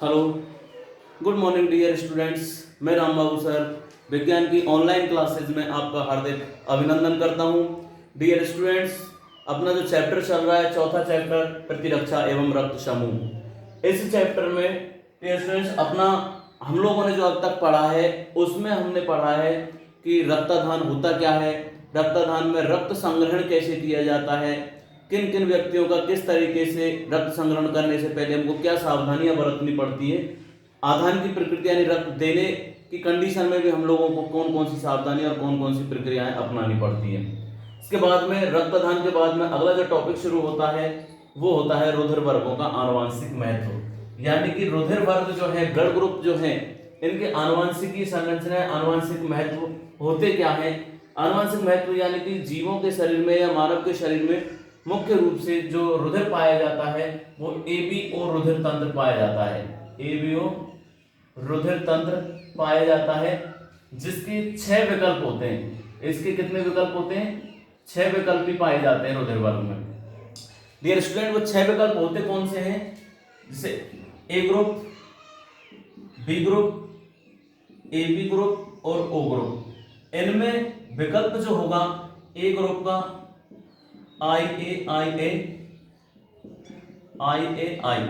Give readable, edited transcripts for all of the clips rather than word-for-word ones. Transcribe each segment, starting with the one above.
Hello, good morning dear students. मैं राम बाबू sir विज्ञान की ऑनलाइन क्लासेज में आपका हार्दिक अभिनंदन करता हूं। डियर स्टूडेंट्स, अपना जो चैप्टर चल रहा है, चौथा चैप्टर प्रतिरक्षा एवं रक्त समूह। इस चैप्टर में डियर स्टूडेंट्स अपना हम लोगों ने जो अब तक पढ़ा है उसमें हमने पढ़ा है कि रक्तदान होता क्या है, रक्तदान में रक्त संग्रहण कैसे किया जाता है, किन किन व्यक्तियों का किस तरीके से रक्त संग्रहण करने से पहले हमको क्या सावधानियां बरतनी पड़ती है, आधान की प्रकृति यानी रक्त देने की कंडीशन में भी हम लोगों को कौन कौन सी सावधानी और कौन कौन सी प्रक्रियाएं अपनानी पड़ती है। इसके बाद में रक्तदान के बाद में अगला जो टॉपिक शुरू होता है वो होता है रुधिर वर्गों का आनुवांशिक महत्व, यानी कि रुधिर वर्ग जो है, ब्लड ग्रुप जो है, इनके आनुवांशिकी संरचना, आनुवांशिक महत्व होते क्या है। आनुवांशिक महत्व यानी कि जीवों के शरीर में या मानव के शरीर में मुख्य रूप से जो रुधिर पाया जाता है वो एबीओ रुधिर तंत्र पाया जाता है। एबीओ रुधिर तंत्र पाया जाता है जिसके 6 विकल्प होते हैं। इसके कितने विकल्प होते हैं? 6 विकल्प भी पाए जाते हैं रुधिर वर्ग में। डियर स्टूडेंट, वो 6 विकल्प होते कौन से हैं? जैसे A group, B group, A B group और ओ ग्रुप। इनमें विकल्प जो होगा ए ग्रुप का आई ए आई ए आई ए आई,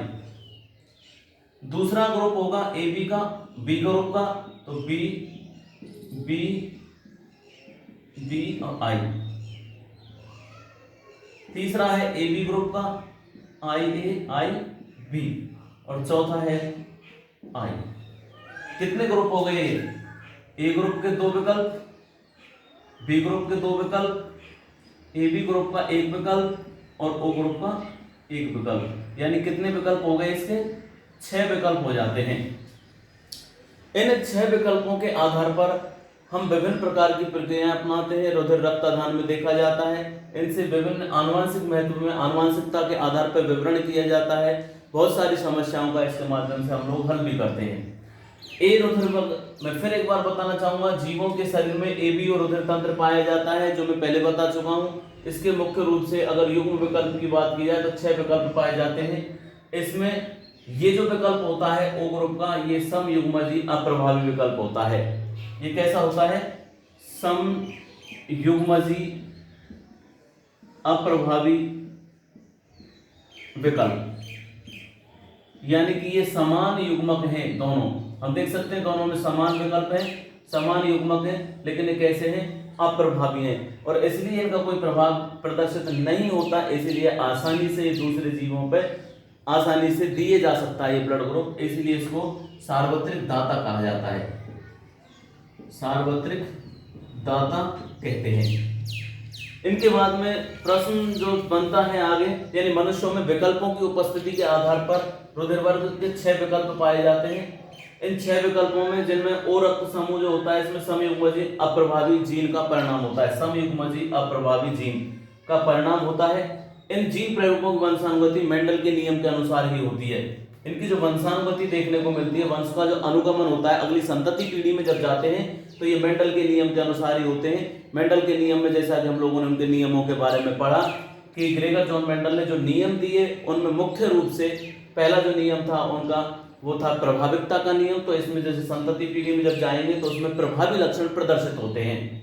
दूसरा ग्रुप होगा ए बी का, बी ग्रुप का तो बी बी बी और आई, तीसरा है ए बी ग्रुप का आई ए आई बी और चौथा है आई। कितने ग्रुप हो गए? ए ग्रुप के 2 विकल्प, बी ग्रुप के 2 विकल्प, ए बी ग्रुप का 1 विकल्प और ओ ग्रुप का 1 विकल्प, यानी कितने विकल्प हो गए इसके? 6 विकल्प हो जाते हैं। इन 6 विकल्पों के आधार पर हम विभिन्न प्रकार की प्रक्रियाएं अपनाते हैं। रुधिर रक्तदान में देखा जाता है, इनसे विभिन्न आनुवांशिक महत्व में आनुवांशिकता के आधार पर विवरण किया जाता है। बहुत सारी समस्याओं का इसके माध्यम से हम लोग हल भी करते हैं। ए रुधिर वर्ग मैं फिर एक बार बताना चाहूंगा, जीवों के शरीर में ए बी और रुधिर तंत्र पाया जाता है, जो मैं पहले बता चुका हूं। इसके मुख्य रूप से अगर युग्म विकल्प की बात की जाए तो 6 विकल्प पाए जाते हैं। इसमें ये जो विकल्प होता है ओ ग्रुप का, ये समयुग्मजी अप्रभावी विकल्प होता है। ये कैसा होता है? समयुग्मजी अप्रभावी विकल्प, यानी कि ये समान युग्मक हैं दोनों। हम देख सकते हैं दोनों में समान विकल्प है, समान युग्मक है, लेकिन ये कैसे हैं? अप्रभावी हैं और इसलिए इनका कोई प्रभाव प्रदर्शित नहीं होता। इसलिए आसानी से दूसरे जीवों पे आसानी से दिए जा सकता है ये ब्लड ग्रुप, इसलिए इसको सार्वत्रिक दाता कहा जाता है। सार्वत्रिक दाता कहते हैं। इनके बाद में प्रश्न जो बनता है आगे, यानी मनुष्यों में विकल्पों की उपस्थिति के आधार पर रुधिर वर्ग के 6 विकल्प पाए जाते हैं। इन 6 विकल्पों में जिनमें ओ रक्त समूह जो होता है, इसमें समयुग्मजी अप्रभावी जीन का परिणाम होता है। समयुग्मजी अप्रभावी जीन का परिणाम होता है। इन जीन प्रयोगों की वंशानुगति मेंडल के नियम के अनुसार ही होती है। इनकी जो वंशानुगति देखने को मिलती है, वंश का जो अनुगमन होता है अगली संतति पीढ़ी में जब जाते हैं तो ये मेंडल के नियम के अनुसार ही होते हैं। मेंडल के नियम में जैसा कि हम लोगों ने उनके नियमों के बारे में पढ़ा कि ग्रेगर जॉन मेंडल ने जो नियम दिए उनमें मुख्य रूप से पहला जो नियम था उनका वो था प्रभाविकता का नियम। तो इसमें जैसे संतति पीढ़ी में जब जाएंगे तो उसमें प्रभावी लक्षण प्रदर्शित होते हैं।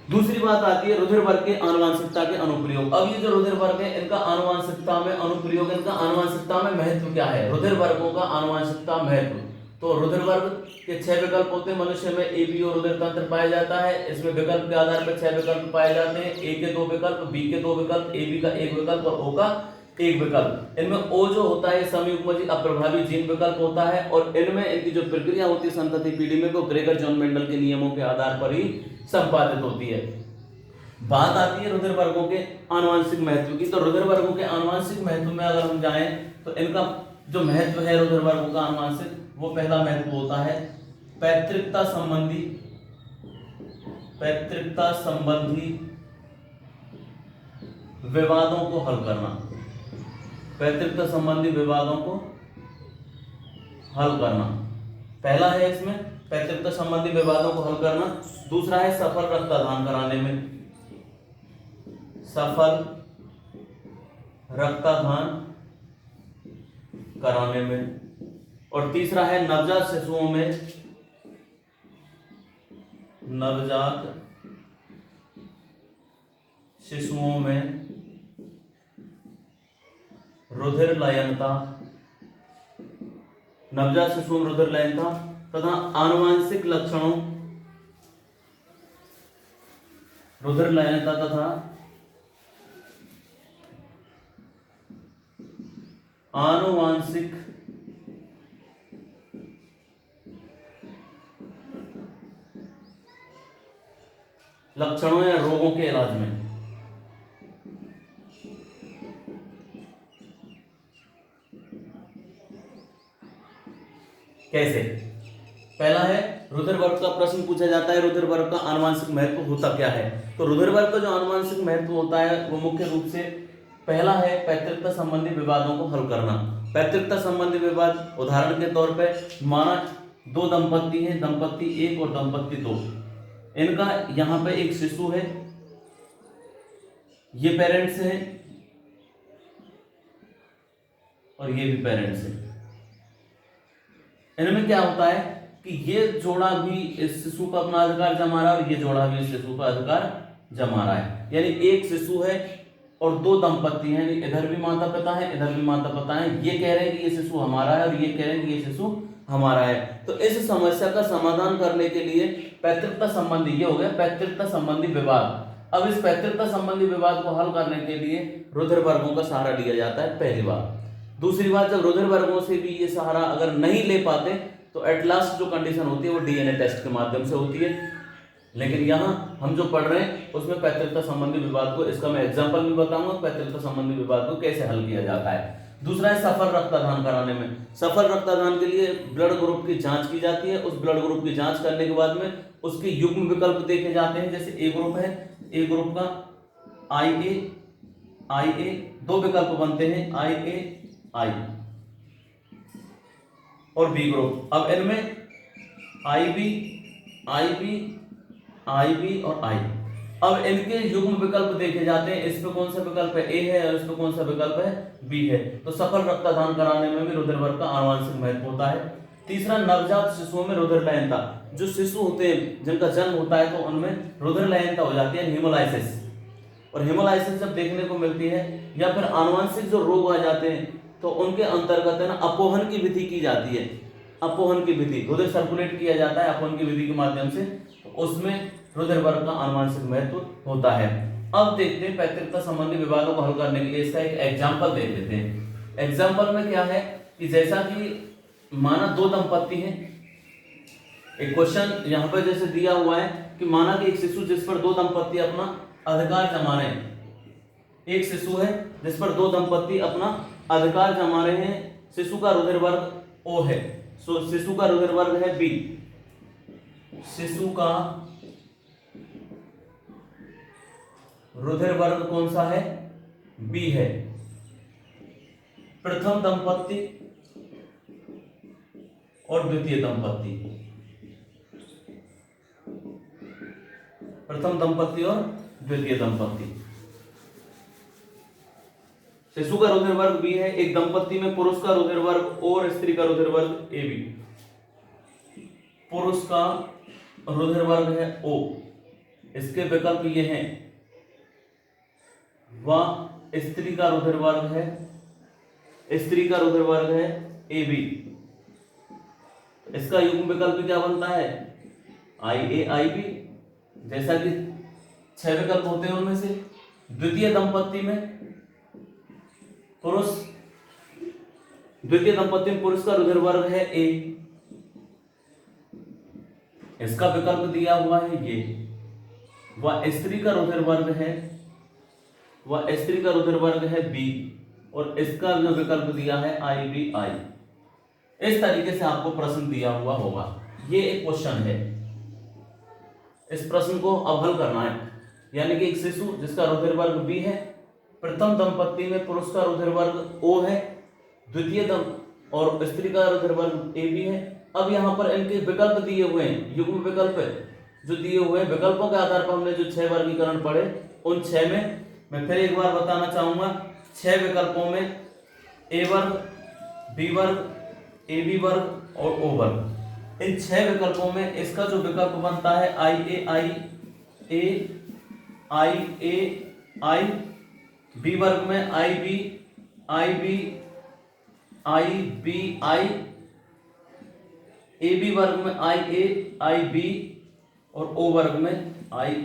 दूसरी बात आती है रुधिर वर्ग के आनुवांशिकता के अनुप्रयोग। अब ये जो रुधिर वर्ग है इनका आनुवांशिकता में अनुप्रयोग, इनका आनुवांशिकता में महत्व क्या है? रुधिर वर्गों का आनुवांशिकता महत्व। तो रुधिर वर्ग के 6 विकल्प होते हैं। मनुष्य में ए बी और रुधिर तंत्र पाया जाता है। इसमें विकल्प के आधार पर 6 विकल्प पाए जाते हैं। ए के 2 विकल्प, बी के 2 विकल्प, ए बी का 1 विकल्प और ओ का 1 विकल्प। इनमें ओ जो होता है समयुग्मजी अप्रभावी जीन विकल्प होता है और इनमें इनकी जो प्रक्रिया होती है संतति पीढ़ी में वो ग्रेगर जॉन मेंडल के नियमों के आधार पर ही संपादित होती है। बात आती है रुधिर वर्गों के आनुवांशिक महत्व की। तो रुधिर वर्गों के आनुवांशिक महत्व में अगर हम जाएं तो इनका जो महत्व है रुधिर वर्गों का आनुवांशिक, वो पहला महत्व होता है पैतृकता संबंधी विवादों को हल करना। पैतृकता संबंधी विवादों को हल करना पहला है इसमें, पैतृकता संबंधी विवादों को हल करना। दूसरा है सफल रक्तदान कराने में, सफल रक्तदान कराने में। और तीसरा है नवजात शिशुओं में रुधिर लयनता, नवजात शिशुओं में रुधिर लयनता तथा आनुवांशिक लक्षणों, रुधिर लयनता तथा आनुवांशिक लक्षणों या रोगों के इलाज में। कैसे? पहला है रुधिर वर्ग का प्रश्न पूछा जाता है, रुधिर वर्ग का आनुवांशिक महत्व होता क्या है। तो रुधिर वर्ग का जो आनुवांशिक महत्व होता है वो मुख्य रूप से पहला है पैतृकता संबंधी विवादों को हल करना। पैतृकता संबंधी विवाद उदाहरण के तौर पे माना दो दंपत्ति हैं, दंपत्ति 1 और दंपत्ति 2, इनका यहाँ पे एक शिशु है, ये पेरेंट्स हैं और ये भी पेरेंट्स हैं। इनमें क्या होता है कि ये जोड़ा भी इस शिशु का अपना अधिकार जमा रहा है और ये जोड़ा भी इस शिशु का अधिकार जमा रहा है। यानी एक शिशु है और दो दंपत्ति हैं, इधर भी माता पिता है, इधर भी माता पिता है। ये कह रहे हैं कि ये शिशु हमारा है और ये कह रहे हैं कि ये शिशु हमारा है। तो इस समस्या का समाधान करने के लिए पैतृकता संबंधी, ये हो गया पैतृकता संबंधी विवाद। अब इस पैतृकता संबंधी विवाद को हल करने के लिए रुधिर वर्गों का सहारा लिया जाता है, पहली बात। दूसरी बात, जब रुधिर वर्गों से भी ये सहारा अगर नहीं ले पाते तो एट लास्ट जो कंडीशन होती है वो डीएनए टेस्ट के माध्यम से होती है। लेकिन यहाँ हम जो पढ़ रहे हैं उसमें पैतृकता संबंधी विवाद को, इसका मैं एग्जांपल भी बताऊंगा, पैतृकता संबंधी विवाद को कैसे हल किया जाता है। दूसरा है सफल रक्तदान कराने में। सफल रक्तदान के लिए ब्लड ग्रुप की जांच की जाती है। उस ब्लड ग्रुप की जांच करने के बाद में उसके युग्म विकल्प देखे जाते हैं। जैसे ए ग्रुप है, ए ग्रुप का IA दो विकल्प बनते हैं, I और बी ग्रुप। अब इनमें IB और I, अब इनके युग्म विकल्प देखे जाते हैं। इस पे कौन सा विकल्प है, A है, और इस पे कौन सा विकल्प है, B है। तो सफल रक्तदान कराने में भी रुधिर वर्ग का आनुवांशिक महत्व होता है। तीसरा, नवजात शिशुओं में रुधिर लयनता। जो शिशु होते हैं जिनका जन्म होता है तो उनमें रुधिर लयनता हो जाती है, हेमोलाइसिस। और हेमोलाइसिस जब देखने को मिलती है या फिर आनुवांशिक जो रोग आ जाते हैं तो उनके अंतर्गत है ना अपोहन की विधि की जाती है। अपोहन की विधि, रुधिर सर्कुलेट किया जाता है अपोहन की विधि के माध्यम से, तो उसमें रुधिर वर्ग का आनुवांशिक महत्व होता है। अब देखते हैं पैतृकता संबंधी विवादों को हल करने के लिए इसका एक एग्जाम्पल देख लेते हैं। एग्जाम्पल में क्या है कि जैसा कि माना दो दंपत्ति हैं, एक क्वेश्चन यहाँ पर जैसे दिया हुआ है कि माना कि एक शिशु जिस पर दो दंपत्ति अपना अधिकार जमा रहे हैं, एक शिशु है जिस पर दो दंपत्ति अपना अधिकार जमा रहे हैं, शिशु का रुधिर वर्ग O है, शिशु का रुधिर वर्ग है B, शिशु का रुधिर वर्ग कौन सा है, B है। प्रथम दंपत्ति और द्वितीय दंपत्ति, प्रथम दंपत्ति और द्वितीय दंपत्ति, शिशु का रुधिर वर्ग B है। एक दंपत्ति में पुरुष का रुधिर वर्ग O और स्त्री का रुधिर वर्ग AB। पुरुष का रुधिर वर्ग है O, इसके विकल्प ये हैं, वह स्त्री का रुधिर वर्ग है, स्त्री का रुधिर वर्ग है AB। इसका युग्म विकल्प क्या बनता है, IAIB। जैसा कि 6 विकल्प होते हैं उनमें से द्वितीय दंपत्ति में पुरुष का रुधिर वर्ग है A, इसका विकल्प दिया हुआ है ये। वह स्त्री का रुधिर वर्ग है, वह स्त्री का रुधिर वर्ग है B, और इसका जो विकल्प दिया है IBI। इस तरीके से आपको प्रश्न दिया हुआ होगा। ये एक क्वेश्चन है, इस प्रश्न को अब हल करना है। यानी कि एक शिशु जिसका रुधिर वर्ग B है, प्रथम दंपत्ति में पुरुष का रुधिर वर्ग O है, द्वितीय और स्त्री का रुधिर वर्ग AB है। अब यहाँ पर इनके विकल्प दिए हुए हैं, युग्म विकल्प जो दिए हुए हैं, विकल्पों के आधार पर हमने जो 6 वर्गीकरण पढ़े उन 6 में मैं फिर एक बार बताना चाहूंगा। 6 विकल्पों में A वर्ग, B वर्ग, ए बी वर्ग और ओ वर्ग। इन 6 विकल्पों में इसका जो विकल्प बनता है आई ए आई, बी वर्ग में आई बी आई, ए बी वर्ग में आई बी और ओ वर्ग में आई।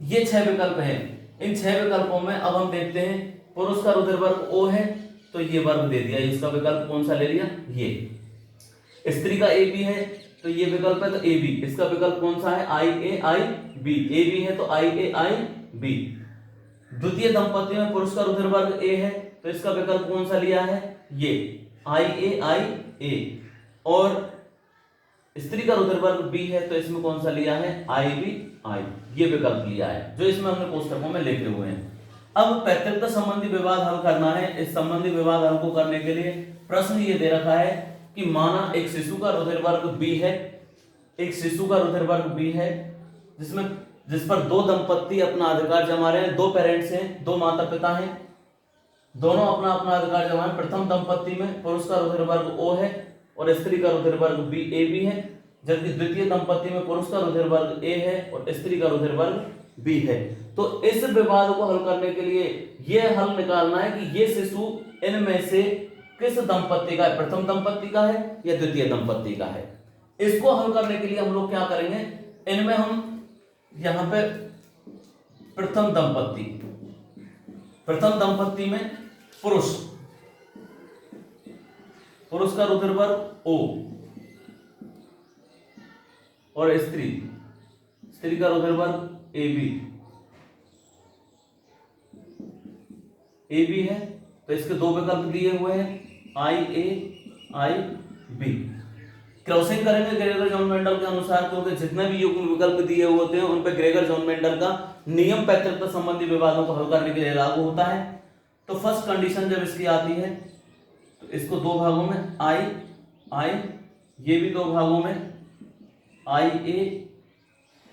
ये 6 विकल्प हैं। इन 6 विकल्पों में अब हम देखते हैं पुरुष का रुधिर वर्ग O है तो ये वर्ग दे दिया, इसका विकल्प कौन सा ले लिया, ये। स्त्री का ए बी है तो ये विकल्प है तो ए बी, इसका विकल्प कौन सा है आई बी, ए बी है तो आई बी। द्वितीय दंपति में पुरुष का रुधिर वर्ग ए है तो इसका विकल्प कौन सा लिया है, ये आई ए। और स्त्री का रुधिर वर्ग बी है तो इसमें कौन सा लिया है आई बी आई, ये विकल्प लिया है जो इसमें हमने कोष्टकों में लिखे हुए हैं। अब पैतृकता संबंधी विवाद हल करना है। इस संबंधी विवाद हल को करने के लिए प्रश्न ये दे रखा है कि माना एक शिशु का रुधिर वर्ग बी है, एक शिशु का रुधिर वर्ग बी है जिस पर 2 दंपत्ति अपना अधिकार जमा रहे हैं, 2 पेरेंट्स हैं, 2 माता पिता हैं, दोनों अपना अपना अधिकार जमा रहे हैं। प्रथम दंपत्ति में पुरुष का रुधिर वर्ग O है और स्त्री का रुधिर वर्ग बी ए बी है, जबकि द्वितीय दंपत्ति में पुरुष का रुधिर वर्ग ए है और स्त्री का रुधिर वर्ग बी है। तो इस विवाद को हल करने के लिए यह हल निकालना है कि ये शिशु इनमें से किस दंपत्ति का है, प्रथम दंपत्ति का है या द्वितीय दंपत्ति का है। इसको हल करने के लिए हम लोग क्या करेंगे, इनमें हम यहां पे प्रथम दंपत्ति में पुरुष का रुधिर वर्ग O और स्त्री का रुधिर वर्ग ए बी है तो इसके 2 विकल्प दिए हुए हैं आई बी। क्रॉसिंग करेंगे ग्रेगर जॉन मेंडल के अनुसार, क्योंकि जितने भी युग्म विकल्प दिए हुए होते हैं उन पर ग्रेगर जॉन मेंडल का नियम पैतृकता संबंधी विवादों को हल करने के लिए लागू होता है। तो फर्स्ट कंडीशन जब इसकी आती है तो इसको 2 भागों में आई, ये भी 2 भागों में आई ए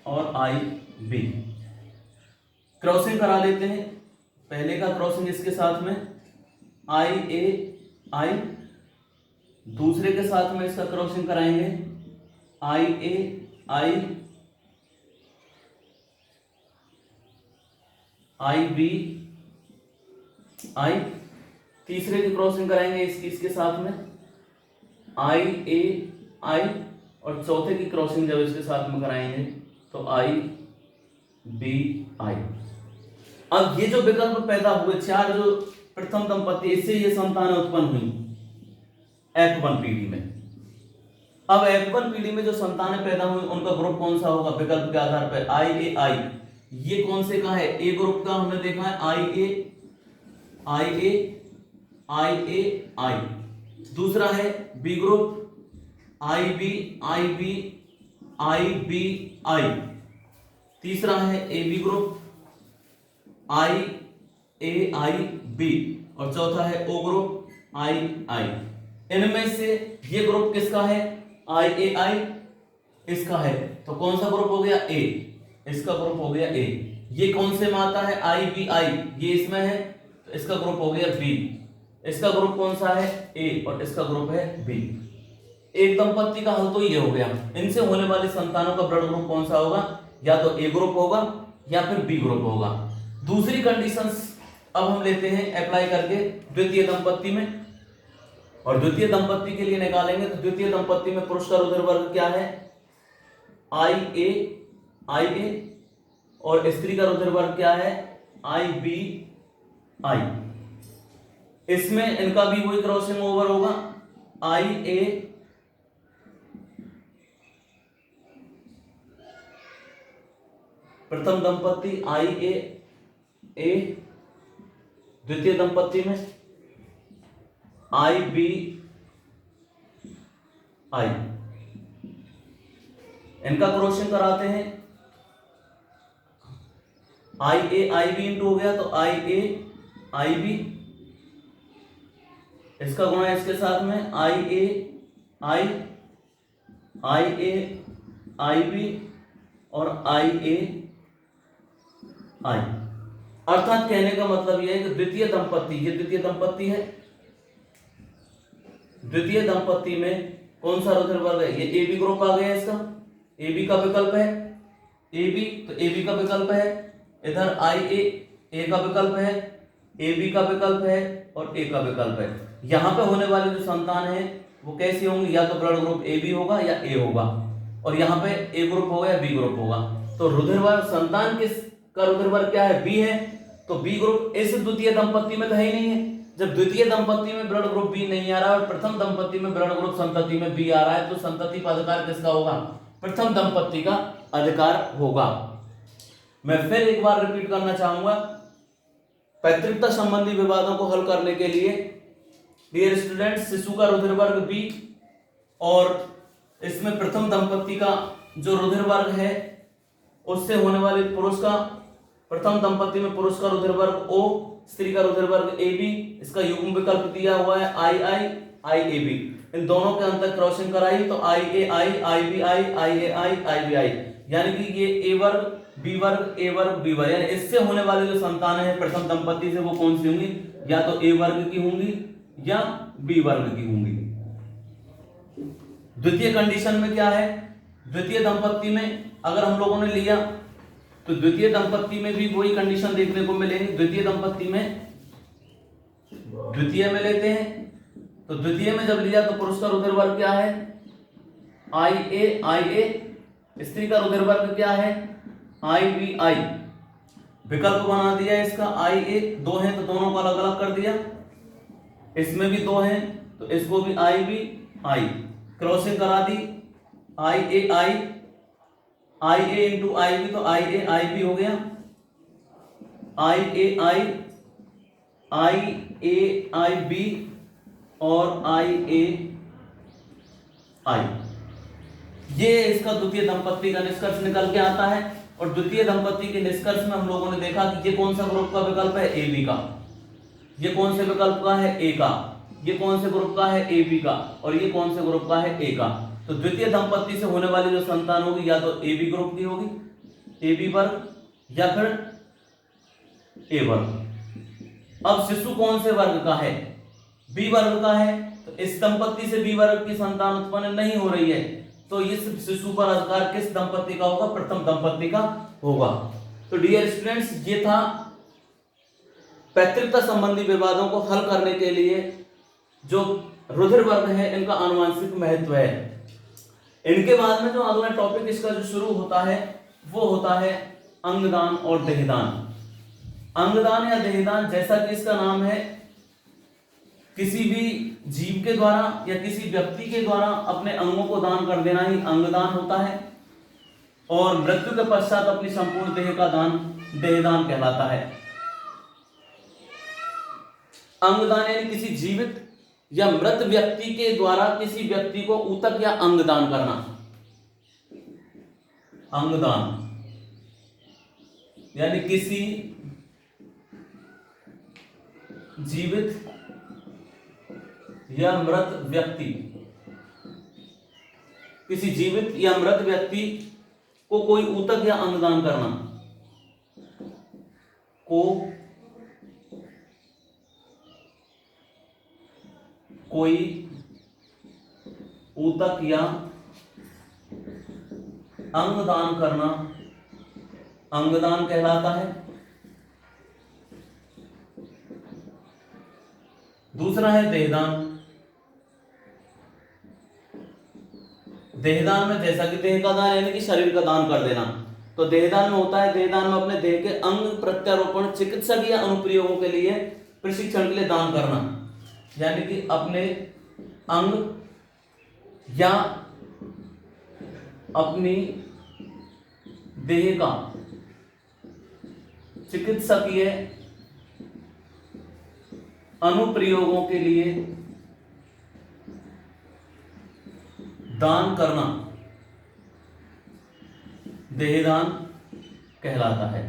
और आई बी। क्रॉसिंग करा लेते हैं। पहले का क्रॉसिंग इसके साथ में आई ए आई, दूसरे के साथ में इसका क्रॉसिंग कराएंगे आई ए आई बी आई, तीसरे की क्रॉसिंग कराएंगे इसके साथ में आई ए आई, और चौथे की क्रॉसिंग जब इसके साथ में कराएंगे तो आई बी आई। अब ये जो विकल्प पैदा हुए 4 जो प्रथम दंपत्ति, इससे ये संतान उत्पन्न हुई F1 पीढ़ी में। अब F1 पीढ़ी में जो संतानें पैदा हुई उनका ग्रुप कौन सा होगा, विकल्प के आधार पर आई ए। ये कौन से का है, ए ग्रुप का हमने देखा है आई। दूसरा है B group I B I. तीसरा है A B group I B, और चौथा है ओ ग्रुप आई। इनमें से ये ग्रुप किसका है, आई इसका है, तो कौन सा ग्रुप हो गया, ए, इसका ग्रुप हो गया ए। ये कौन से में आता है, आई, ये इसमें है तो इसका ग्रुप हो गया बी। इसका ग्रुप कौन सा है, ए, और इसका ग्रुप है बी। एक दंपत्ति का हल तो ये हो गया। इनसे होने वाली संतानों का ब्लड ग्रुप कौन सा होगा, या तो ए ग्रुप होगा या फिर बी ग्रुप होगा। दूसरी कंडीशंस अब हम लेते हैं अप्लाई करके द्वितीय दंपत्ति में, और द्वितीय दंपत्ति के लिए निकालेंगे तो द्वितीय दंपत्ति में पुरुष का रुधिर वर्ग क्या है, आई ए, और स्त्री का रुधिर वर्ग क्या है, आई बी आई। इसमें इनका भी वही क्रॉसिंग ओवर होगा, आई ए प्रथम दंपत्ति आई ए, द्वितीय दंपत्ति में आई बी आई। इनका क्रॉसिंग कराते हैं, आई ए आई बी इंटू हो गया तो आई ए आई बी, इसका गुणा इसके साथ में आई ए आई बी और आई ए आई। अर्थात कहने का मतलब यह है कि द्वितीय दंपत्ति, ये द्वितीय दंपत्ति है, द्वितीय दंपत्ति में कौन सा रुधिर वर्ग है? ये ए बी ग्रुप आ गया इसका, ए बी का विकल्प है, ए बी, तो ए बी का विकल्प है। इधर आई ए का विकल्प है, ए बी का विकल्प है और ए का विकल्प है। यहाँ पे होने वाली जो संतान है वो कैसी होंगी? या तो ब्लड ग्रुप ए बी होगा या ए होगा, और यहाँ पे ए ग्रुप होगा या बी ग्रुप होगा। तो रुधिर वर्ग संतान का रुधिर वर्ग क्या है? बी है, तो बी ग्रुप इस द्वितीय दंपत्ति में तो है ही नहीं है। जब द्वितीय दंपत्ति में ब्लड ग्रुप बी नहीं आ रहा है और प्रथम दंपत्ति में ब्लड ग्रुप संतति में बी आ रहा है, तो संतति का अधिकार किसका होगा? प्रथम दंपत्ति का अधिकार होगा। मैं फिर एक बार रिपीट करना चाहूंगा, पैतृकता संबंधी विवादों को हल करने के लिए डियर स्टूडेंट्स, शिशु का रुधिर वर्ग बी और इसमें प्रथम दंपत्ति का जो रुधिर वर्ग है उससे होने वाले पुरुष का, प्रथम दंपत्ति में पुरुष का रुधिर वर्ग ओ, स्त्री का रुधिर वर्ग ए बी, इसका युग्म विकल्प दिया हुआ है आई आई आई ए बी। इन दोनों के अंतर क्रॉसिंग कराई तो आई ए आई बी आई ए आई बी आई, यानी कि ये ए वर्ग बी वर्ग ए वर्ग बी वर्ग, यानी इससे होने वाली जो संतान है प्रथम दंपत्ति से वो कौन सी होंगी? या तो ए वर्ग की होंगी या बी वर्ग की होंगी। द्वितीय कंडीशन में क्या है? द्वितीय दंपत्ति में अगर हम लोगों ने लिया तो द्वितीय दंपत्ति में भी वही कंडीशन देखने को मिलेगी। द्वितीय दंपत्ति में द्वितीय में लेते हैं तो द्वितीय में जब लिया तो पुरुष का रुधिर वर्ग क्या है? आई ए, स्त्री का रुधिर वर्ग क्या है? आई बी आई। विकल्प बना दिया इसका, आई ए दो है तो दोनों को अलग अलग कर दिया, इसमें भी दो हैं तो इसको भी आई बी आई, क्रॉसिंग करा दी, आई ए इंटू आई बी, तो आई बी हो गया, आई बी और आई। ये इसका द्वितीय दंपत्ति का निष्कर्ष निकल के आता है। और द्वितीय दंपत्ति के निष्कर्ष में हम लोगों ने देखा कि ये कौन सा ग्रुप का विकल्प है? ए बी का। ये कौन से विकल्प का है? ए का। ये कौन से ग्रुप का है? ए बी का। और ये कौन से ग्रुप का है? ए का। तो द्वितीय दंपत्ति से होने वाली जो संतान होगी या तो ए बी ग्रुप की होगी, ए बी वर्ग, या फिर ए वर्ग। अब शिशु कौन से वर्ग का है? बी वर्ग का है, तो इस दंपत्ति से बी वर्ग की संतान उत्पन्न नहीं हो रही है, तो इस शिशु पर अधिकार किस दंपत्ति का होगा? प्रथम दंपत्ति का होगा। तो डियर स्टूडेंट्स, ये था पैतृकता संबंधी विवादों को हल करने के लिए जो रुधिर वर्ग है इनका आनुवंशिक महत्व है। इनके बाद में जो अगला टॉपिक इसका जो शुरू होता है वो होता है अंगदान और देहदान। अंगदान या देहदान, जैसा कि इसका नाम है, किसी भी जीव के द्वारा या किसी व्यक्ति के द्वारा अपने अंगों को दान कर देना ही अंगदान होता है, और मृत्यु के पश्चात अपनी संपूर्ण देह का दान देहदान कहलाता है। अंगदान यानी किसी जीवित या मृत व्यक्ति के द्वारा किसी व्यक्ति को ऊतक या अंग दान करना। अंगदान यानी किसी जीवित या मृत व्यक्ति, किसी जीवित या मृत व्यक्ति को कोई ऊतक या अंग दान करना, को कोई ऊतक या अंग दान करना अंगदान कहलाता है। दूसरा है देहदान। देहदान में जैसा कि देह का दान यानी कि शरीर का दान कर देना, तो देहदान में होता है, देहदान में अपने देह के अंग प्रत्यारोपण चिकित्सक या अनुप्रयोगों के लिए प्रशिक्षण के लिए दान करना, यानी कि अपने अंग या अपनी देह का चिकित्सकीय अनुप्रयोगों के लिए दान करना देहदान कहलाता है।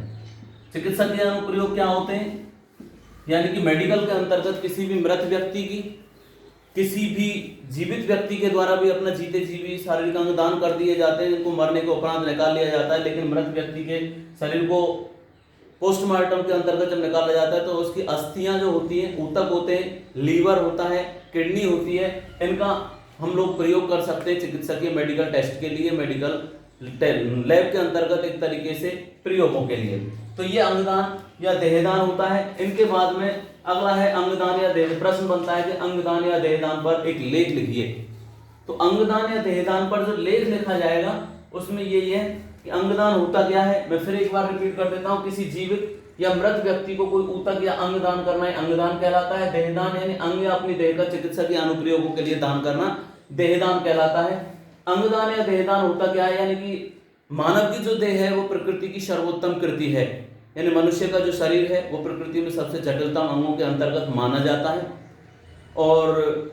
चिकित्सकीय अनुप्रयोग क्या होते हैं? यानी कि मेडिकल के अंतर्गत किसी भी मृत व्यक्ति की, किसी भी जीवित व्यक्ति के द्वारा भी अपना जीते जीवी शारीरिक अंग दान कर दिए जाते हैं, जिनको मरने के उपरांत निकाल लिया जाता है, लेकिन मृत व्यक्ति के शरीर को पोस्टमार्टम के अंतर्गत जब निकाला जाता है तो उसकी अस्थियां जो होती हैं, ऊतक होते हैं, लीवर होता है, किडनी होती है, इनका हम लोग प्रयोग कर सकते हैं चिकित्सकीय मेडिकल टेस्ट के लिए, मेडिकल लैब के अंतर्गत एक तरीके से प्रयोगों के लिए। तो ये अंगदान या देहदान होता है। इनके बाद में अगला है अंगदान या देह। प्रश्न बनता है कि अंगदान या देहदान पर एक लेख लिखिए। तो अंगदान या देहदान पर जो लेख लिखा जाएगा उसमें ये है कि अंगदान होता क्या है। मैं फिर एक बार रिपीट कर देता हूँ, किसी जीवित या मृत व्यक्ति को कोई ऊतक या अंग दान करना है अंगदान कहलाता है। देहदान यानी अंग या अपनी देह का चिकित्सकीय अनुप्रयोगों के लिए दान करना देहदान कहलाता है। अंगदान या देहदान होता क्या है, यानी कि मानव की जो देह है वो प्रकृति की सर्वोत्तम कृति है, यानी मनुष्य का जो शरीर है वो प्रकृति में सबसे जटिलतम अंगों के अंतर्गत माना जाता है। और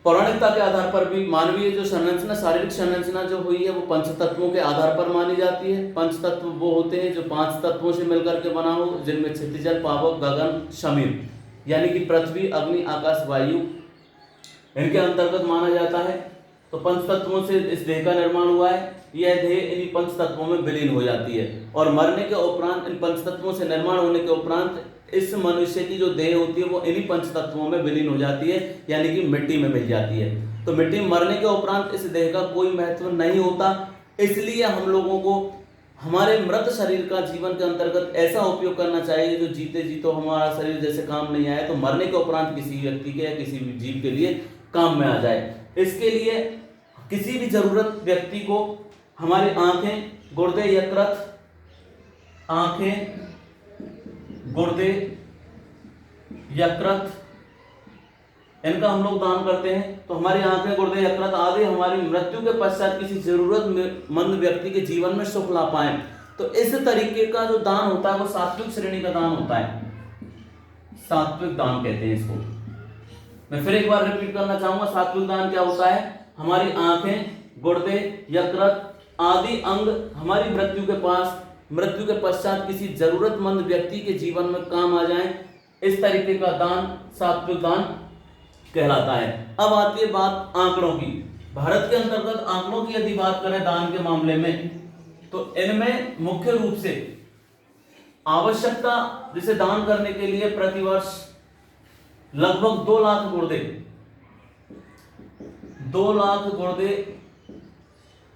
पौराणिकता के आधार पर भी मानवीय जो संरचना, शारीरिक संरचना जो हुई है वो पंच तत्वों के आधार पर मानी जाती है। पंच तत्व वो होते हैं जो 5 तत्वों से मिलकर के बना हो, जिनमें क्षितिज, पावक, गगन, शमीर, यानी कि पृथ्वी, अग्नि, आकाश, वायु इनके अंतर्गत माना जाता है। तो पंच तत्वों से इस देह का निर्माण हुआ है। यह देह इन्हीं पंच तत्वों में विलीन हो जाती है और मरने के उपरांत, इन पंच तत्वों से निर्माण होने के उपरांत इस मनुष्य की जो देह होती है वो इन्हीं पंच तत्वों में विलीन हो जाती है, यानी कि मिट्टी में मिल जाती है। तो मिट्टी मरने के उपरांत इस देह का कोई महत्व नहीं होता। इसलिए हम लोगों को हमारे मृत शरीर का जीवन के अंतर्गत ऐसा उपयोग करना चाहिए जो जीते जी तो हमारा शरीर जैसे काम नहीं आए तो मरने के उपरांत किसी व्यक्ति के या किसी भी जीव के लिए काम में आ जाए। इसके लिए किसी भी जरूरत व्यक्ति को हमारी आंखें, गुर्दे, यकृत, आंखें, गुर्दे, यकृत, इनका हम लोग दान करते हैं। तो हमारी आंखें, गुर्दे, यकृत आदि हमारी मृत्यु के पश्चात किसी जरूरतमंद व्यक्ति के जीवन में सुख ला पाए। तो इस तरीके का जो दान होता है वो सात्विक श्रेणी का दान होता है, सात्विक दान कहते हैं इसको। मैं फिर एक बार रिपीट करना चाहूंगा, सात्विक दान क्या होता है। हमारी आंखें, गुर्दे, यकृत आदि अंग हमारी मृत्यु के पश्चात किसी जरूरतमंद व्यक्ति के जीवन में काम आ जाएं, इस तरीके का दान सात्विक दान कहलाता है। अब आती है बात आंकड़ों की। भारत के अंतर्गत आंकड़ों की यदि बात करें दान के मामले में, तो इनमें मुख्य रूप से आवश्यकता जिसे दान करने के लिए प्रतिवर्ष लगभग 2 लाख गुर्दे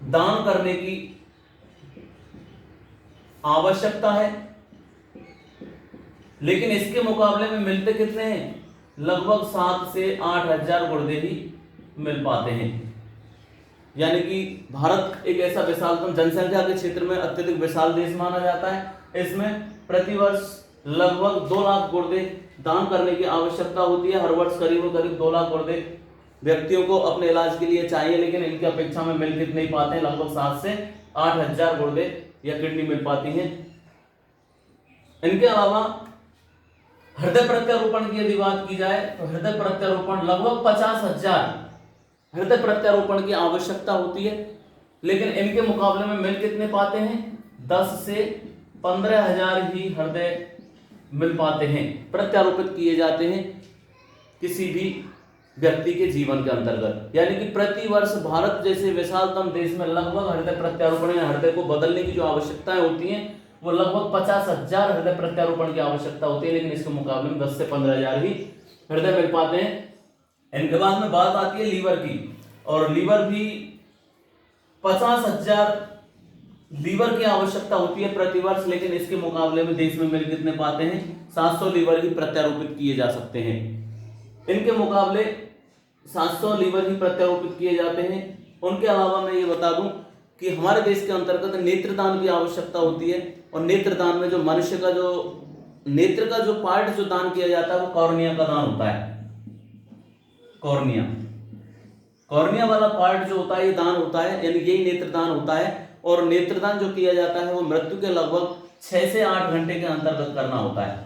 दान करने की आवश्यकता है। लेकिन इसके मुकाबले में मिलते कितने हैं, लगभग 7 से 8 हजार गुर्दे ही मिल पाते हैं। यानी कि भारत एक ऐसा विशालतम जनसंख्या के क्षेत्र में अत्यधिक विशाल देश माना जाता है। इसमें प्रतिवर्ष लगभग 2 लाख गुर्दे दान करने की आवश्यकता होती है। हर वर्ष करीब 2 लाख गुर्दे व्यक्तियों को अपने इलाज के लिए चाहिए, लेकिन इनकी अपेक्षा में मिल कितने ही पाते हैं, लगभग 7 से 8 हजार गुर्दे या किडनी मिल पाती हैं। इनके अलावा हृदय प्रत्यारोपण की यदि बात की जाए तो हृदय प्रत्यारोपण लगभग 50,000 हृदय प्रत्यारोपण की आवश्यकता होती है, लेकिन इनके मुकाबले में मिल कितने पाते हैं, 10 से 15 हजार ही हृदय मिल पाते हैं, प्रत्यारोपित किए जाते हैं किसी भी व्यक्ति के जीवन के अंतर्गत। यानी कि प्रति वर्ष भारत जैसे विशालतम देश में लगभग हृदय प्रत्यारोपण या हृदय को बदलने की जो आवश्यकताएं होती हैं वो लगभग 50,000 हृदय प्रत्यारोपण की आवश्यकता होती है, लेकिन इसके मुकाबले में 10 से 15 हजार ही हृदय मिल पाते हैं। इनके बाद में बात आती है लीवर की, और लीवर भी 50,000 लीवर की आवश्यकता होती है प्रतिवर्ष, लेकिन इसके मुकाबले में देश में मिल कितने पाते हैं, 700 लीवर ही प्रत्यारोपित किए जा सकते हैं। इनके मुकाबले 700 लीवर ही प्रत्यारोपित किए जाते हैं। उनके अलावा मैं ये बता दूं कि हमारे देश के अंतर्गत नेत्रदान की आवश्यकता होती है, और नेत्रदान में जो मनुष्य का जो नेत्र का जो पार्ट जो दान किया जाता है वो कॉर्निया का दान होता है। कॉर्निया वाला पार्ट जो होता है ये दान होता है, यानी यही नेत्रदान होता है। और नेत्रदान जो किया जाता है वो मृत्यु के लगभग 6 से 8 घंटे के अंतर्गत करना होता है।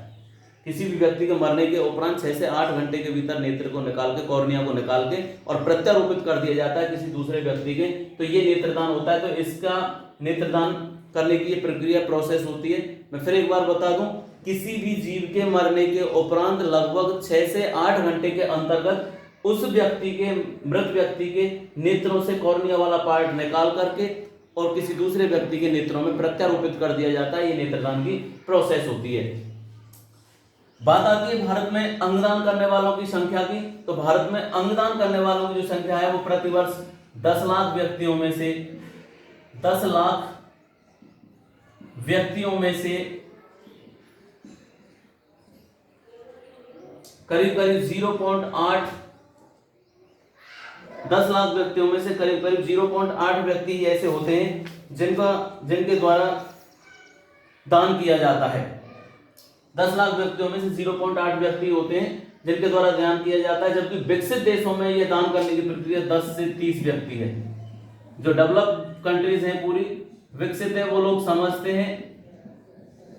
किसी भी व्यक्ति के मरने के उपरांत 6 से 8 घंटे के भीतर नेत्र को निकाल के, कॉर्निया को निकाल के और प्रत्यारोपित कर दिया जाता है किसी दूसरे व्यक्ति के, तो ये नेत्रदान होता है। तो इसका नेत्रदान करने की ये प्रक्रिया प्रोसेस होती है। मैं फिर एक बार बता दूं, किसी भी जीव के मरने के उपरांत लगभग 6 से 8 घंटे के अंतर्गत उस व्यक्ति के, मृत व्यक्ति के नेत्रों से कॉर्निया वाला पार्ट निकाल करके और किसी दूसरे व्यक्ति के नेत्रों में प्रत्यारोपित कर दिया जाता है। ये नेत्रदान की प्रोसेस होती है। बात आती है भारत में अंगदान करने वालों की संख्या की। तो भारत में अंगदान करने वालों की जो संख्या है वो प्रतिवर्ष 10 लाख व्यक्तियों में से 10 लाख व्यक्तियों में से करीब करीब 0.8 10 लाख व्यक्तियों में से करीब करीब 0.8 व्यक्ति ही ऐसे होते हैं जिनके द्वारा दान किया जाता है। 10 लाख व्यक्तियों में से 0.8 व्यक्ति होते हैं जिनके द्वारा दान किया जाता है, जबकि विकसित देशों में यह दान करने की प्रक्रिया 10 से 30 व्यक्ति है। जो डेवलप कंट्रीज हैं, पूरी विकसित है, वो लोग समझते हैं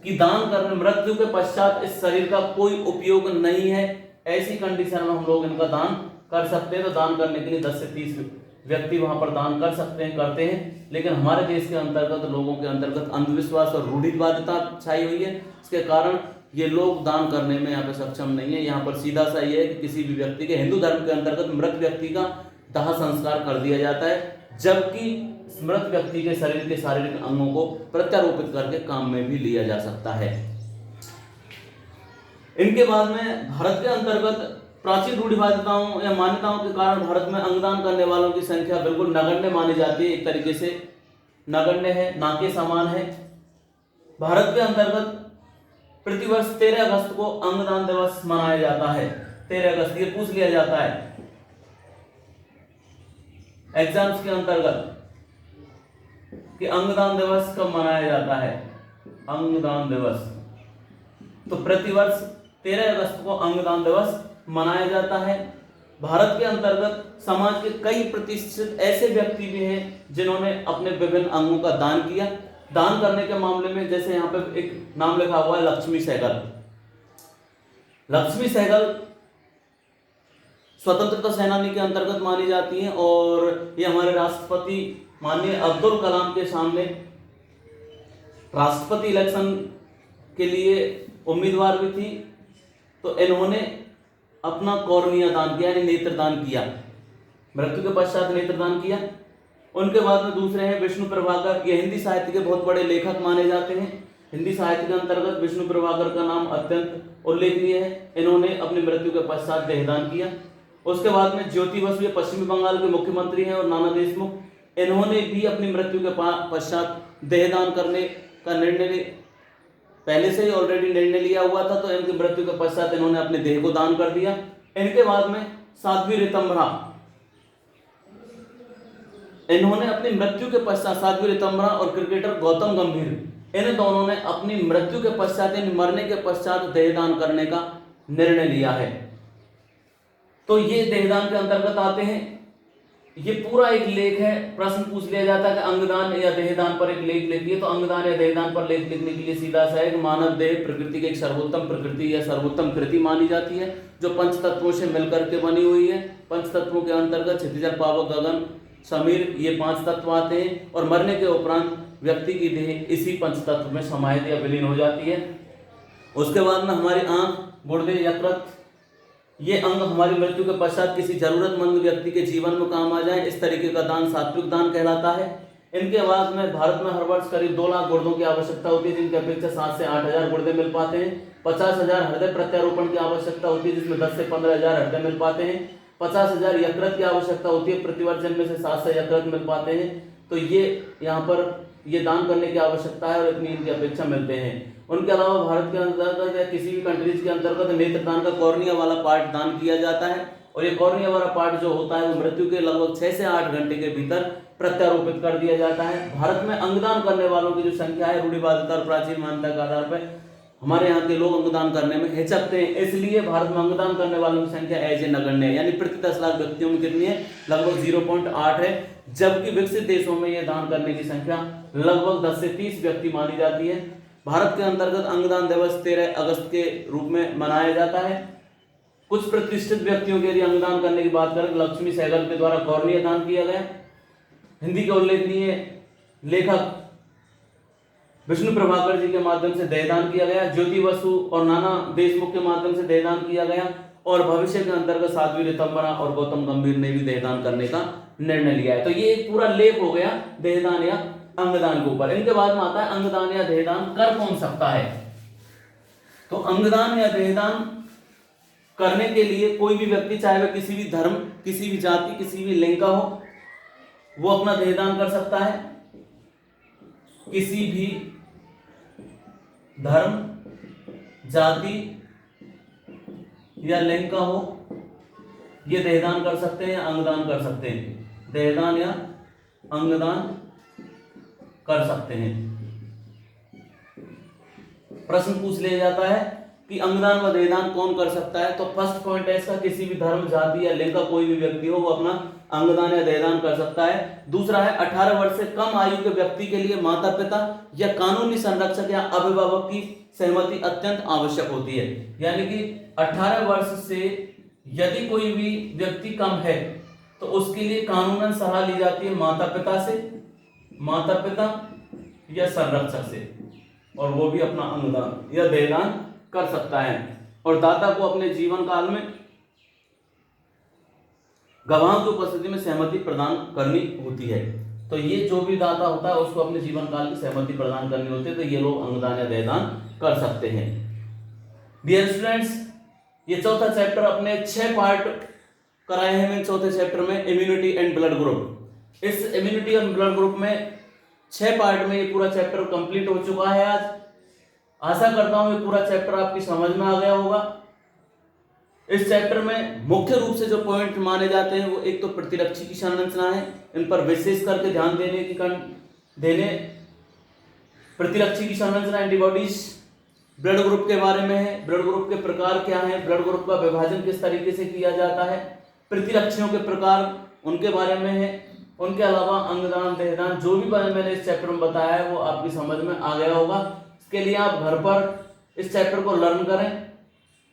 कि दान करने, मृत्यु के पश्चात इस शरीर का कोई उपयोग नहीं है, ऐसी कंडीशन में हम लोग इनका दान कर सकते हैं। तो दान करने के लिए 10 से 30 व्यक्ति वहां पर दान कर सकते हैं, करते हैं। लेकिन हमारे देश के अंतर्गत लोगों के अंतर्गत अंधविश्वास और रूढ़िवादिता छाई हुई है। इसके कारण ये लोग दान करने में यहाँ पे सक्षम नहीं है। यहाँ पर सीधा सा ये है कि किसी भी व्यक्ति के, हिंदू धर्म के अंतर्गत मृत व्यक्ति का दाह संस्कार कर दिया जाता है, जबकि मृत व्यक्ति के शरीर के शारीरिक अंगों को प्रत्यारोपित करके काम में भी लिया जा सकता है। इनके बाद में भारत के अंतर्गत प्राचीन रूढ़िवादिताओं या मान्यताओं के कारण भारत में अंगदान करने वालों की संख्या बिल्कुल नगण्य मानी जाती है। एक तरीके से नगण्य है, ना के समान है। भारत के अंतर्गत प्रतिवर्ष 13 अगस्त को अंगदान दिवस मनाया जाता है। 13 अगस्त, ये पूछ लिया जाता है एग्जाम्स के अंतर्गत कि अंगदान दिवस कब मनाया जाता है। अंगदान दिवस, तो प्रतिवर्ष 13 अगस्त को अंगदान दिवस मनाया जाता है। भारत के अंतर्गत समाज के कई प्रतिष्ठित ऐसे व्यक्ति भी हैं जिन्होंने अपने विभिन्न अंगों का दान किया। दान करने के मामले में जैसे यहाँ पे एक नाम लिखा हुआ है लक्ष्मी सहगल। लक्ष्मी सहगल स्वतंत्रता सेनानी के अंतर्गत मानी जाती हैं और ये हमारे राष्ट्रपति माननीय अब्दुल कलाम के सामने राष्ट्रपति इलेक्शन के लिए उम्मीदवार भी थी। तो इन्होंने अपना कॉर्निया दान किया, यानी नेत्रदान किया, मृत्यु के पश्चात नेत्रदान किया। उनके बाद में दूसरे हैं विष्णु प्रभाकर। ये हिंदी साहित्य के बहुत बड़े लेखक माने जाते हैं। हिंदी साहित्य के अंतर्गत विष्णु प्रभाकर का नाम अत्यंत उल्लेखनीय है। इन्होंने अपनी मृत्यु के पश्चात देहदान किया। उसके बाद में ज्योति बसु, ये पश्चिमी बंगाल के मुख्यमंत्री हैं, और नाना देशमुख, इन्होंने भी अपनी मृत्यु के पश्चात देहदान करने का निर्णय पहले से ही ऑलरेडी निर्णय लिया हुआ था। तो इनकी मृत्यु के पश्चात इन्होंने अपने देह को दान कर दिया। इनके बाद में साध्वी ऋतंभरा, इन्होंने अपनी मृत्यु के पश्चात, साध्वी ऋतंभरा और क्रिकेटर गौतम गंभीर, इन दोनों ने अपनी मृत्यु के पश्चात, इन मरने के पश्चात देहदान करने का निर्णय लिया है। तो ये देहदान के अंतर्गत आते हैं। ये पूरा एक लेख है। प्रश्न पूछ लिया जाता है कि अंगदान या देहदान पर एक लेख लिखिए। तो अंगदान या देहदान पर लेख लिखने के लिए सीधा सा है कि मानव देह प्रकृति की एक सर्वोत्तम प्रकृति या सर्वोत्तम कृति मानी जाती है, जो पंच तत्वों से मिलकर के बनी हुई है। पंच तत्वों के अंतर्गत क्षितिज, पावक, गगन, समीर, ये 5 तत्व आते हैं। और मरने के उपरांत व्यक्ति की देह इसी पंच तत्व में समाहित या विलीन हो जाती है। उसके बाद में हमारी आंख, गुर्दे, यकृत, ये अंग हमारी मृत्यु के पश्चात किसी जरूरतमंद व्यक्ति के जीवन में काम आ जाए, इस तरीके का दान सात्विक दान कहलाता है। इनके बाद में भारत में हर वर्ष करीब 2 लाख गुर्दों की आवश्यकता होती है, जिनकी अपेक्षा 7 से 8 हजार गुर्दे मिल पाते हैं। 50,000 हृदय प्रत्यारोपण की आवश्यकता होती है, जिसमें 10 से 15 हजार हृदय मिल पाते हैं। 50,000 यकृत की आवश्यकता होती है, प्रतिवर्ष जिनमें से 7 से यकृत मिल पाते हैं। तो ये यहाँ पर ये दान करने की आवश्यकता है और इतनी इनकी अपेक्षा मिलते हैं। उनके अलावा भारत के अंतर्गत या किसी भी कंट्रीज के अंतर्गत नेत्रदान का कॉर्निया वाला पार्ट दान किया जाता है। और ये कॉर्निया वाला पार्ट जो होता है वो मृत्यु के लगभग 6 से 8 घंटे के भीतर प्रत्यारोपित कर दिया जाता है। भारत में अंगदान करने वालों की जो संख्या है, रूढ़िवादिता और प्राचीन मान्यता के आधार पर हमारे यहाँ के लोग अंगदान करने में हिचकते हैं, इसलिए भारत में अंगदान करने वालों की संख्या ऐसे नगण्य है, यानी प्रति 10 लाख व्यक्तियों में कितनी है, लगभग 0.8 है। जबकि विकसित देशों में यह दान करने की संख्या लगभग 10 से 30 व्यक्ति मानी जाती है। भारत के अंतर्गत अंगदान दिवस 13 अगस्त के रूप में मनाया जाता है। कुछ प्रतिष्ठित व्यक्तियों के लिए अंगदान करने की बात करें, लक्ष्मी सहगल के द्वारा कॉर्निया दान किया गया। हिंदी के उल्लेखनीय लेखक विष्णु प्रभाकर जी के माध्यम से देहदान किया गया। ज्योति बसु और नाना देशमुख के माध्यम से देहदान किया गया। और भविष्य के अंतर्गत साध्वी ऋतंभरा और गौतम गंभीर ने भी देहदान करने का निर्णय लिया है। तो ये एक पूरा लेख हो गया देहदान या अंगदान के ऊपर। इनके बाद में आता है अंगदान या देहदान कर कौन सकता है। तो अंगदान या देहदान करने के लिए कोई भी व्यक्ति, चाहे वह किसी भी धर्म, किसी भी जाति, किसी भी लिंग का हो, वो अपना देहदान कर सकता है। किसी भी धर्म, जाति या लिंग का हो, ये देहदान कर सकते हैं या अंगदान कर सकते हैं। देहदान या अंगदान कर सकते हैं। प्रश्न पूछ लिया जाता है कि अंगदान व देहदान कौन कर सकता है। तो फर्स्ट पॉइंट है इसका, किसी भी धर्म, जाति या लिंग का कोई भी व्यक्ति हो वो अपना अंगदान या देहदान कर सकता है। दूसरा है 18 वर्ष से कम आयु के व्यक्ति के लिए माता पिता या कानूनी संरक्षक या अभिभावक की सहमति अत्यंत आवश्यक होती है। यानी कि 18 वर्ष से यदि कोई भी व्यक्ति कम है तो उसके लिए कानूनन सलाह ली जाती है माता पिता या संरक्षक से, और वो भी अपना अंगदान या देहदान कर सकता है। और दाता को अपने जीवन काल में गवाहों की उपस्थिति में सहमति प्रदान करनी होती है। तो ये जो भी दाता होता है उसको अपने जीवन काल की सहमति प्रदान करनी होती है। तो ये लोग अंगदान या देहदान कर सकते हैं। डियर स्टूडेंट्स, ये चौथा चैप्टर अपने 6 पार्ट कराए हैं मैंने चौथे चैप्टर में, इम्यूनिटी एंड ब्लड ग्रुप। इस इम्यूनिटी एंड ब्लड ग्रुप में 6 पार्ट में ये पूरा चैप्टर कंप्लीट हो चुका है। आज आशा करता हूं ये पूरा चैप्टर आपकी समझ में आ गया होगा। इस चैप्टर में मुख्य रूप से जो पॉइंट माने जाते हैं वो एक तो प्रतिरक्षी की संरचना है, इन पर विशेष करके ध्यान देने प्रतिरक्षी की संरचना, एंटीबॉडीज, ब्लड ग्रुप के बारे में है, ब्लड ग्रुप के प्रकार क्या हैं, ब्लड ग्रुप का विभाजन किस तरीके से किया जाता है, प्रतिरक्षियों के प्रकार उनके बारे में है। उनके अलावा अंगदान, देहदान, जो भी मैंने इस चैप्टर में बताया है वो आपकी समझ में आ गया होगा। इसके लिए आप घर पर इस चैप्टर को लर्न करें।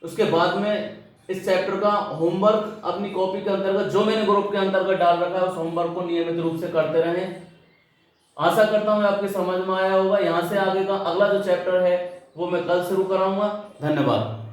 उसके बाद में इस चैप्टर का होमवर्क अपनी कॉपी के अंतर्गत, जो मैंने ग्रुप के अंतर्गत डाल रखा है, उस होमवर्क को नियमित रूप से करते रहें। आशा करता हूँ आपके समझ में आया होगा। यहाँ से आगे का अगला जो चैप्टर है वो मैं कल शुरू कराऊंगा। धन्यवाद।